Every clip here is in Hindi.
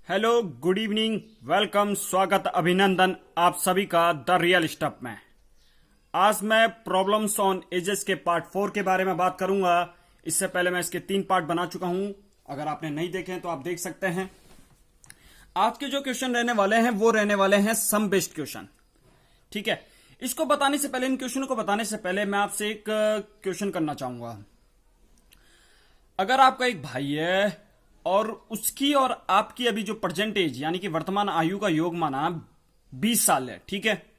हेलो, गुड इवनिंग, वेलकम, स्वागत, अभिनंदन आप सभी का द रियल स्टफ में। आज मैं प्रॉब्लम्स ऑन एजेस के पार्ट 4 के बारे में बात करूंगा। इससे पहले मैं इसके 3 पार्ट बना चुका हूं। अगर आपने नहीं देखे हैं तो आप देख सकते हैं। आज के जो क्वेश्चन रहने वाले हैं वो रहने वाले हैं सम बेस्ड क्वेश्चन। ठीक है, इसको बताने से पहले, इन क्वेश्चनों को बताने से पहले मैं आपसे एक क्वेश्चन करना चाहूंगा। अगर आपका एक भाई है और उसकी और आपकी अभी जो प्रेजेंट एज यानी कि वर्तमान आयु का योग माना 20 साल है, ठीक है,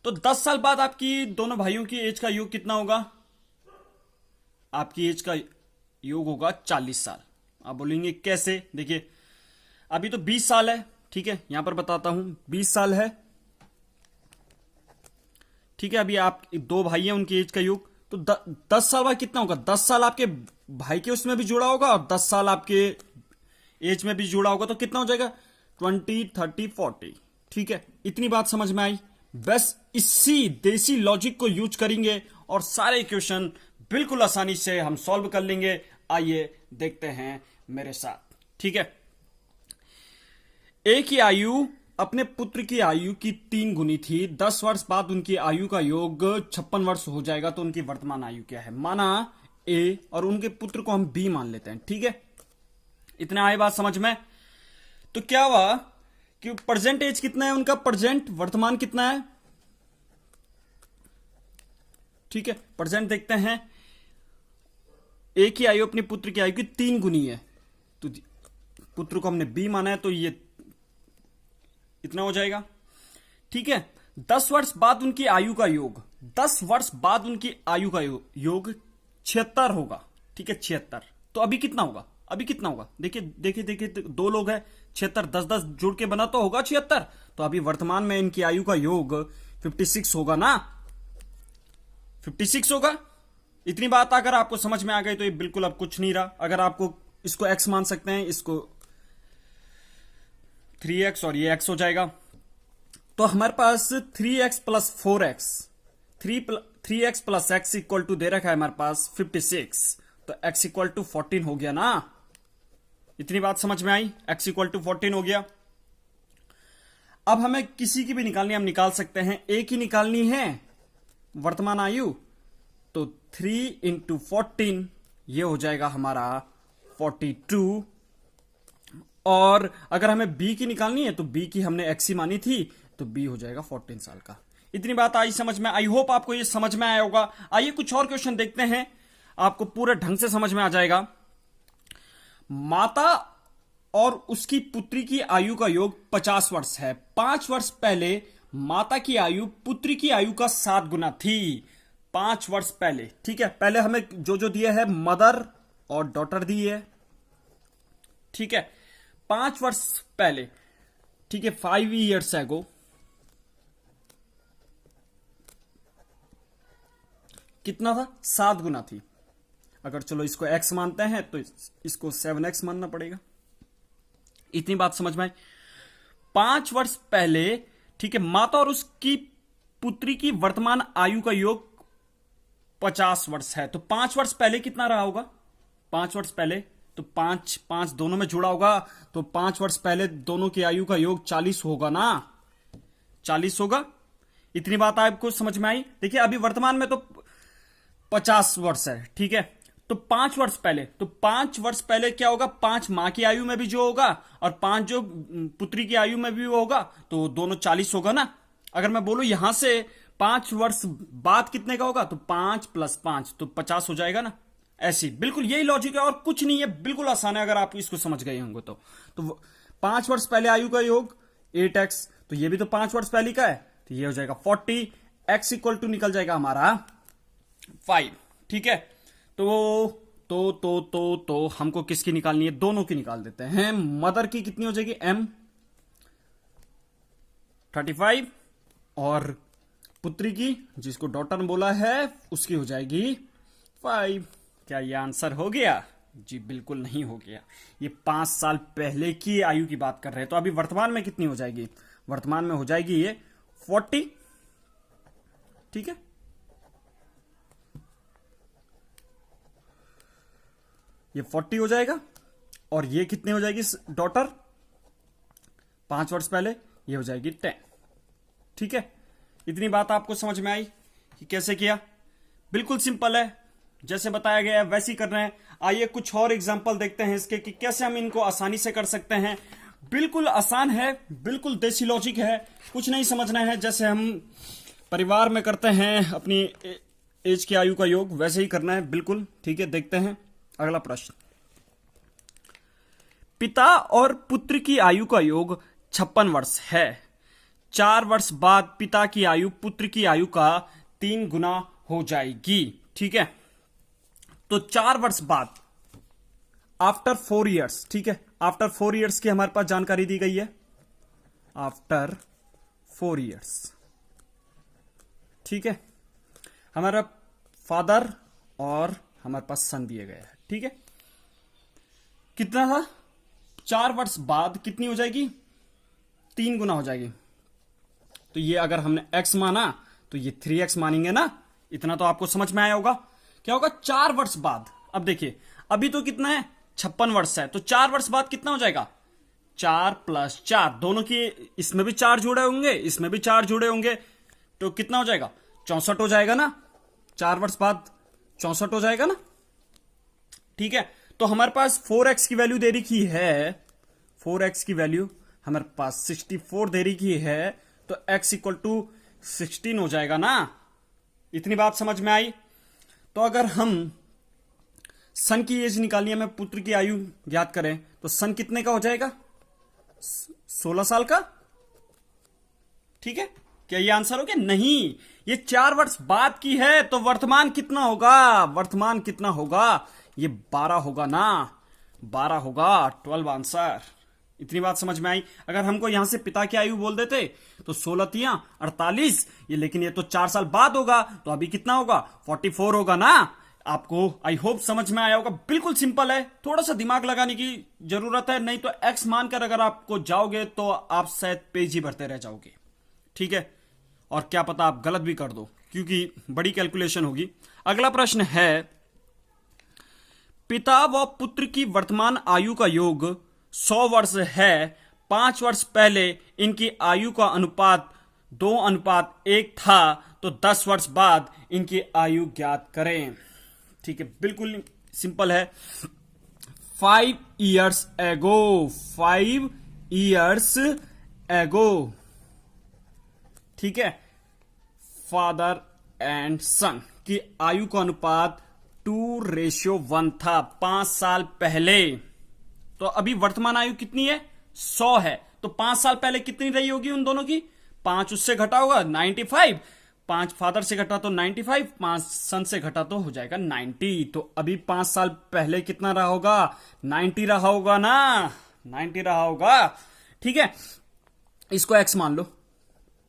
तो 10 साल बाद आपकी दोनों भाइयों की एज का योग कितना होगा? आपकी एज का योग होगा 40 साल। आप बोलेंगे कैसे? देखिए, अभी तो 20 साल है, ठीक है, यहां पर बताता हूं, 20 साल है, ठीक है। अभी आप दो भाई हैं, उनकी एज का योग तो 10 साल बाद कितना होगा? 10 साल आपके भाई के उसमें भी जुड़ा होगा और 10 साल आपके एज में भी जुड़ा होगा, तो कितना हो जाएगा? 20, 30, 40। ठीक है, इतनी बात समझ में आई। बस इसी देसी लॉजिक को यूज करेंगे और सारे क्वेश्चन बिल्कुल आसानी से हम सॉल्व कर लेंगे। आइए देखते हैं मेरे साथ, ठीक है। एक ही आयु अपने पुत्र की आयु की 3 गुनी थी। 10 वर्ष बाद उनकी आयु का योग 56 वर्ष हो जाएगा, तो उनकी वर्तमान आयु क्या है? माना ए और उनके पुत्र को हम बी मान लेते हैं, ठीक है। इतना आए बात समझ में? तो क्या हुआ कि प्रेजेंट एज कितना है उनका? प्रेजेंट वर्तमान कितना है? ठीक है, प्रेजेंट देखते हैं। एक ही आयु अपने पुत्र की आयु की 3 गुनी है, तो पुत्र को हमने बी माना है, तो ये इतना हो जाएगा, ठीक है। 10 वर्ष बाद उनकी आयु का योग, 10 वर्ष बाद उनकी आयु का योग 76 होगा, ठीक है, 76। तो अभी कितना होगा? अभी कितना होगा? देखिए देखिए देखिए, दो लोग हैं, 76 10 जुड़ के बना तो होगा 76। तो अभी वर्तमान में इनकी आयु का योग 56 होगा ना, 56 होगा। इतनी बात अगर आपको समझ में आ गई तो ये बिल्कुल अब कुछ नहीं रहा। अगर आपको इसको एक्स मान सकते हैं, इसको 3x और ये x हो जाएगा, तो हमारे पास 3x plus 4x, 3x plus x equal to दे रखा है हमारे पास 56, तो x इक्वल टू 14 हो गया ना। इतनी बात समझ में आई? x इक्वल टू 14 हो गया। अब हमें किसी की भी निकालनी, हम निकाल सकते हैं। एक ही निकालनी है वर्तमान आयु, तो 3 इंटू 14 ये हो जाएगा हमारा 42। और अगर हमें बी की निकालनी है तो बी की हमने एक्स ही मानी थी, तो बी हो जाएगा 14 साल का। इतनी बात आई समझ में? आई होप आपको ये समझ में आया होगा। आइए कुछ और क्वेश्चन देखते हैं, आपको पूरे ढंग से समझ में आ जाएगा। माता और उसकी पुत्री की आयु का योग 50 वर्ष है। 5 वर्ष पहले माता की आयु पुत्री की आयु का 7 गुना थी। 5 वर्ष पहले, ठीक है। पहले हमें जो जो दिए है, मदर और डॉटर दी है, ठीक है। 5 वर्ष पहले, ठीक है, 5 ईयर्स एगो कितना था? 7 गुना थी। अगर चलो इसको x मानते हैं तो इसको 7x मानना पड़ेगा। इतनी बात समझ में आई? 5 वर्ष पहले, ठीक है, माता और उसकी पुत्री की वर्तमान आयु का योग 50 वर्ष है, तो 5 वर्ष पहले कितना रहा होगा? 5 वर्ष पहले तो 5 5 दोनों में जुड़ा होगा, तो 5 वर्ष पहले दोनों की आयु का योग 40 होगा ना, 40 होगा। इतनी बात आपको समझ में आई? देखिए, अभी वर्तमान में तो 50 वर्ष है, ठीक है, तो 5 वर्ष पहले, तो 5 वर्ष पहले क्या होगा? 5 मां की आयु में भी जो होगा और 5 जो पुत्री की आयु में भी वो होगा, तो दोनों 40 होगा ना। अगर मैं बोलूं यहां से 5 वर्ष बाद कितने का होगा, तो 5 प्लस 5 तो 50 हो जाएगा ना। ऐसी बिल्कुल यही लॉजिक है और कुछ नहीं है, बिल्कुल आसान है अगर आप इसको समझ गए होंगे तो 5 वर्ष पहले आयु का योग 8x, तो ये भी तो 5 वर्ष पहले का है, तो ये हो जाएगा 40। x इक्वल टू निकल जाएगा हमारा 5, ठीक है। तो हमको किसकी निकालनी है? दोनों की निकाल देते हैं। मदर की कितनी हो जाएगी? m 35 और पुत्री की, जिसको डॉटर बोला है, उसकी हो जाएगी 5। क्या ये आंसर हो गया? जी बिल्कुल नहीं हो गया। ये 5 साल पहले की आयु की बात कर रहे हैं, तो अभी वर्तमान में कितनी हो जाएगी? वर्तमान में हो जाएगी ये 40, ठीक है। ये 40 हो जाएगा और ये कितने हो जाएगी डॉटर? 5 वर्ष पहले ये हो जाएगी 10। ठीक है, इतनी बात आपको समझ में आई कि कैसे किया? बिल्कुल सिंपल है, जैसे बताया गया है वैसे ही कर रहे हैं। आइए कुछ और एग्जांपल देखते हैं इसके कि कैसे हम इनको आसानी से कर सकते हैं। बिल्कुल आसान है, बिल्कुल देसी लॉजिक है, कुछ नहीं समझना है। जैसे हम परिवार में करते हैं अपनी एज की आयु का योग, वैसे ही करना है बिल्कुल। ठीक है, देखते हैं अगला प्रश्न। पिता और पुत्र की आयु का योग 56 वर्ष है। 4 वर्ष बाद पिता की आयु पुत्र की आयु का 3 गुना हो जाएगी। ठीक है, तो 4 वर्ष बाद, आफ्टर 4 ईयर्स, ठीक है, आफ्टर 4 ईयर्स की हमारे पास जानकारी दी गई है। आफ्टर 4 ईयर्स, ठीक है, हमारा फादर और हमारे पास सन दिए गए हैं। ठीक है, कितना था? 4 वर्ष बाद कितनी हो जाएगी? 3 गुना हो जाएगी। तो ये अगर हमने x माना तो ये 3x मानेंगे ना। इतना तो आपको समझ में आया होगा। क्या होगा 4 वर्ष बाद? अब देखिए, अभी तो कितना है? 56 वर्ष है, तो 4 वर्ष बाद कितना हो जाएगा? 4 + 4, दोनों की, इसमें भी 4 जुड़े होंगे, इसमें भी 4 जुड़े होंगे, तो कितना हो जाएगा? 64 हो जाएगा ना। 4 वर्ष बाद 64 हो जाएगा ना। ठीक है, तो हमारे पास 4x की वैल्यू दे रखी है, 4x की वैल्यू हमारे पास 64 दे रखी है, तो x = 16 हो जाएगा ना। इतनी बात समझ में आई? तो अगर हम सन की एज निकालनी है, हमें पुत्र की आयु ज्ञात करें, तो सन कितने का हो जाएगा? 16 साल का। ठीक है, क्या ये आंसर हो गया? नहीं, ये 4 वर्ष बाद की है, तो वर्तमान कितना होगा? वर्तमान कितना होगा? ये 12 होगा ना, 12 होगा, 12 आंसर। इतनी बात समझ में आई? अगर हमको यहां से पिता की आयु बोल देते तो 16 × 48, ये, लेकिन ये तो 4 साल बाद होगा, तो अभी कितना होगा? 44 होगा ना। आपको आई होप समझ में आया होगा। बिल्कुल सिंपल है, थोड़ा सा दिमाग लगाने की जरूरत है, नहीं तो x मानकर अगर आपको जाओगे तो आप शायद पेज ही भरते रह जाओगे। ठीक है, और क्या पता आप गलत भी कर दो, क्योंकि बड़ी कैलकुलेशन होगी। अगला प्रश्न है, पिता व पुत्र की वर्तमान आयु का योग 100 वर्ष है। 5 वर्ष पहले इनकी आयु का अनुपात 2:1 था, तो 10 वर्ष बाद इनकी आयु ज्ञात करें। ठीक है, बिल्कुल सिंपल है। 5 years ago, 5 years ago, ठीक है, फादर एंड सन की आयु का अनुपात 2:1 था 5 साल पहले। तो अभी वर्तमान आयु कितनी है? 100 है, तो 5 साल पहले कितनी रही होगी उन दोनों की? 5 उससे घटा होगा 95, 5 फादर से घटा तो 95, 5 सन से घटा तो हो जाएगा 90। तो अभी 5 साल पहले कितना रहा होगा? 90 रहा होगा ना, 90 रहा होगा। ठीक है, इसको x मान लो।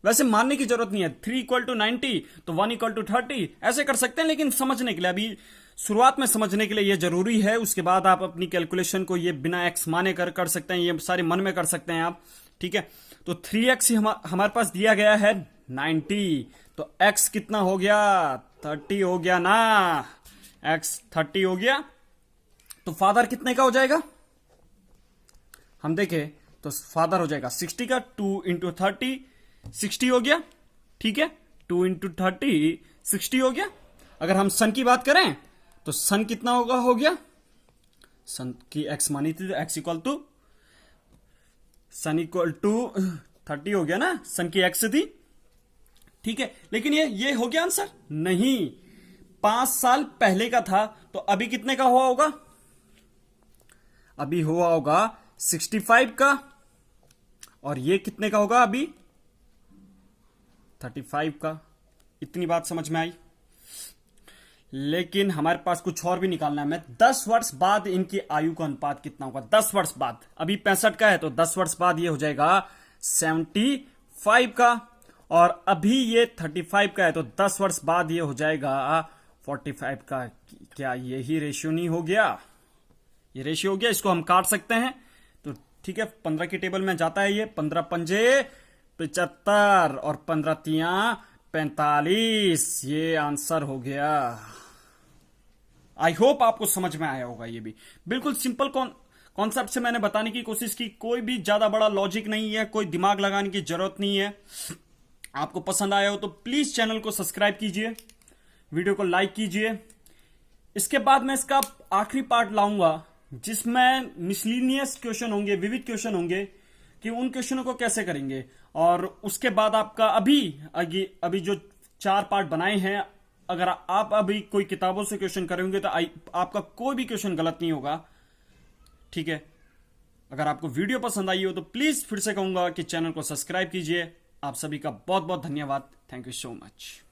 वैसे मानने की जरूरत नहीं है, 3 = 90 तो 1 = 30 ऐसे कर सकते हैं, लेकिन समझने के लिए, अभी शुरुआत में समझने के लिए ये जरूरी है। उसके बाद आप अपनी कैलकुलेशन को ये बिना x माने कर सकते हैं, ये सारे मन में कर सकते हैं आप। ठीक है, तो 3x ही हमारे पास दिया गया है 90, तो x कितना हो गया? 30 हो गया ना, x 30 हो गया। तो फादर कितने का हो जाएगा? हम देखें तो फादर हो जाएगा 60 का, 2 × 30 60 हो गया। ठीक है, 2 × 30 60 हो गया। अगर हम सन की बात करें तो सन कितना होगा? हो गया, सन की x मानी थी तो x = सन = 30 हो गया ना, सन की x थी। ठीक है, लेकिन ये हो गया आंसर? नहीं, 5 साल पहले का था, तो अभी कितने का हुआ होगा? अभी हुआ होगा 65 का, और ये कितने का होगा? अभी 35 का। इतनी बात समझ में आई? लेकिन हमारे पास कुछ और भी निकालना है हमें। 10 वर्ष बाद इनकी आयु का अनुपात कितना होगा? 10 वर्ष बाद, अभी 65 का है, तो 10 वर्ष बाद ये हो जाएगा 75 का, और अभी ये 35 का है, तो 10 वर्ष बाद ये हो जाएगा 45 का। क्या यही रेशियो नहीं हो गया? ये रेशियो हो गया, इसको हम काट सकते हैं। तो ठीक है, 15 की टेबल में जाता है ये, 15 पंजे 75 और 15 तिया 45, ये आंसर हो गया। आई होप आपको समझ में आया होगा। ये भी बिल्कुल सिंपल कॉन्सेप्ट से मैंने बताने की कोशिश की, कोई भी ज्यादा बड़ा लॉजिक नहीं है, कोई दिमाग लगाने की जरूरत नहीं है। आपको पसंद आया हो तो प्लीज चैनल को सब्सक्राइब कीजिए, वीडियो को लाइक कीजिए। इसके बाद मैं इसका आखिरी पार्ट लाऊंगा जिसमें मिसलिनियस क्वेश्चन होंगे, विविध क्वेश्चन होंगे कि उन क्वेश्चनों को कैसे करेंगे। और उसके बाद आपका अभी जो 4 पार्ट बनाए हैं, अगर आप अभी कोई किताबों से क्वेश्चन करेंगे तो आपका कोई भी क्वेश्चन गलत नहीं होगा। ठीक है, अगर आपको वीडियो पसंद आई हो तो प्लीज फिर से कहूंगा कि चैनल को सब्सक्राइब कीजिए। आप सभी का बहुत बहुत धन्यवाद। Thank you so much.